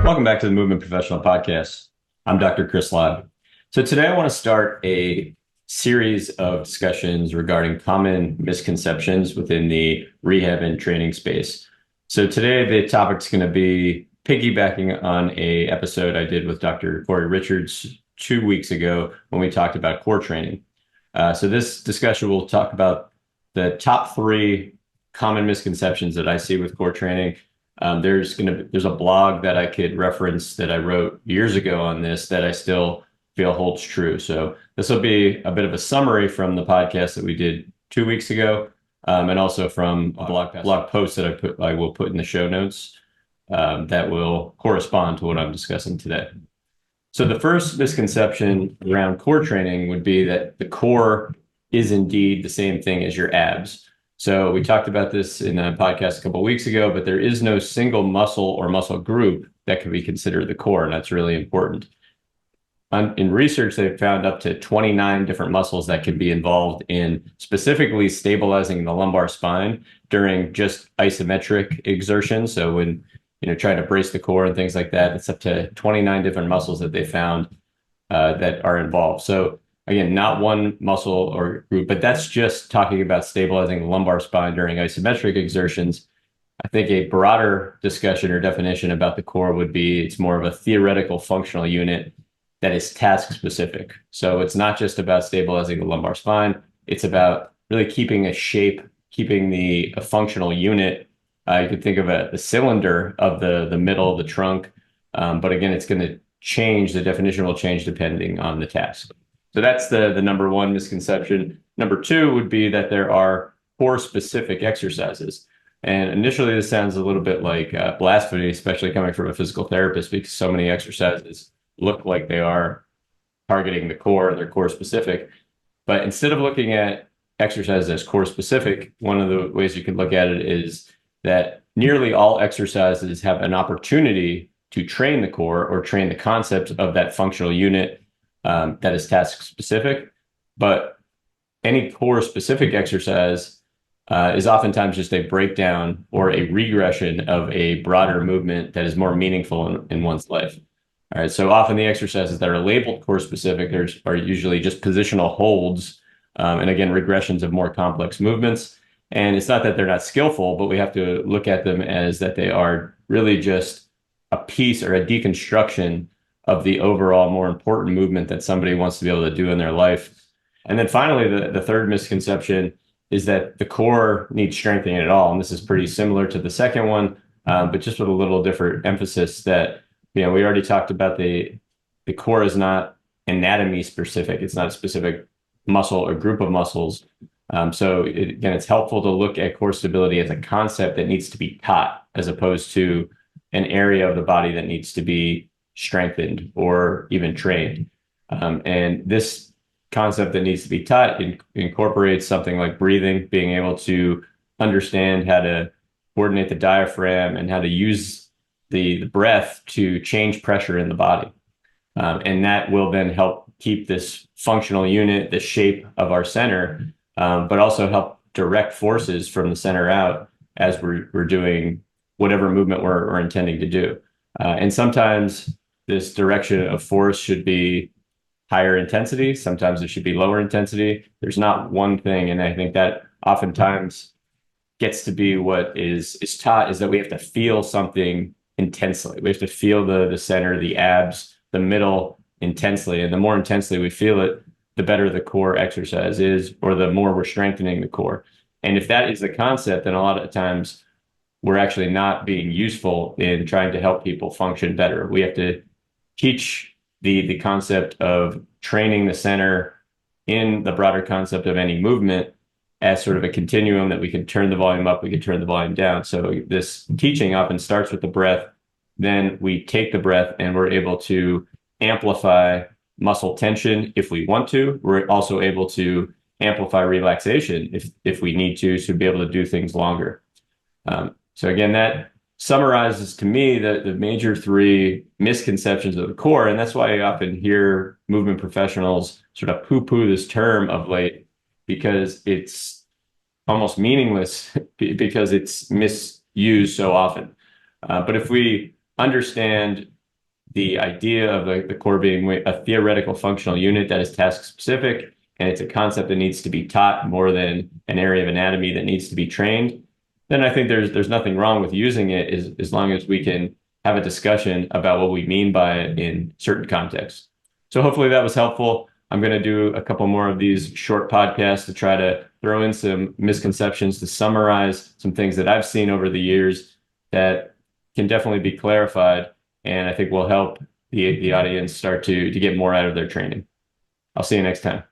Welcome back to the Movement Professional Podcast. I'm Dr. Chris Leib. So today I want to start a series of discussions regarding common misconceptions within the rehab and training space. So today the topic's going to be piggybacking on an episode I did with Dr. Corey Richards 2 weeks ago when we talked about core training. So this discussion will talk about the top 3 common misconceptions that I see with core training. There's a blog that I could reference that I wrote years ago on this that I still feel holds true. So this will be a bit of a summary from the podcast that we did 2 weeks ago, and also from a blog post that I will put in the show notes that will correspond to what I'm discussing today. So the first misconception around core training would be that the core is indeed the same thing as your abs. So we talked about this in a podcast a couple of weeks ago, but there is no single muscle or muscle group that can be considered the core, and that's really important. In research, they've found up to 29 different muscles that can be involved in specifically stabilizing the lumbar spine during just isometric exertion. So when trying to brace the core and things like that, it's up to 29 different muscles that they found that are involved. So again, not one muscle or group, but that's just talking about stabilizing the lumbar spine during isometric exertions. I think a broader discussion or definition about the core would be it's more of a theoretical functional unit that is task specific. So it's not just about stabilizing the lumbar spine. It's about really keeping a shape, keeping a functional unit. You could think of the cylinder of the middle of the trunk. But again, it's going to change. The definition will change depending on the task. So that's the number one misconception. Number 2 would be that there are core specific exercises. And initially, this sounds a little bit like blasphemy, especially coming from a physical therapist, because so many exercises look like they are targeting the core, they're core specific. But instead of looking at exercises as core specific, one of the ways you can look at it is that nearly all exercises have an opportunity to train the core or train the concept of that functional unit that is task specific. But any core specific exercise is oftentimes just a breakdown or a regression of a broader movement that is more meaningful in one's life. All right, so often the exercises that are labeled core specific are usually just positional holds, and again, regressions of more complex movements. And it's not that they're not skillful, but we have to look at them as that they are really just a piece or a deconstruction of the overall more important movement that somebody wants to be able to do in their life. And then finally, the third misconception is that the core needs strengthening at all. And this is pretty similar to the second one, but just with a little different emphasis that, we already talked about the core is not anatomy specific. It's not a specific muscle or group of muscles. So again, it's helpful to look at core stability as a concept that needs to be taught as opposed to an area of the body that needs to be strengthened or even trained. And this concept that needs to be taught incorporates something like breathing, being able to understand how to coordinate the diaphragm and how to use the breath to change pressure in the body. And that will then help keep this functional unit, the shape of our center, but also help direct forces from the center out as we're doing whatever movement we're intending to do. And sometimes this direction of force should be higher intensity. Sometimes it should be lower intensity. There's not one thing. And I think that oftentimes gets to be what is taught is that we have to feel something intensely. We have to feel the center, the abs, the middle intensely. And the more intensely we feel it, the better the core exercise is, or the more we're strengthening the core. And if that is the concept, then a lot of times we're actually not being useful in trying to help people function better. We have to teach the concept of training the center in the broader concept of any movement as sort of a continuum that we can turn the volume up, we can turn the volume down. So this teaching often starts with the breath. Then we take the breath and we're able to amplify muscle tension if we want to. We're also able to amplify relaxation if we need to be able to do things longer. So again, that summarizes to me the major 3 misconceptions of the core. And that's why I often hear movement professionals sort of poo-poo this term of late, because it's almost meaningless because it's misused so often. But if we understand the idea of the core being a theoretical functional unit that is task specific, and it's a concept that needs to be taught more than an area of anatomy that needs to be trained, then I think there's nothing wrong with using it as long as we can have a discussion about what we mean by it in certain contexts. So hopefully that was helpful. I'm going to do a couple more of these short podcasts to try to throw in some misconceptions to summarize some things that I've seen over the years that can definitely be clarified, and I think will help the audience start to get more out of their training. I'll see you next time.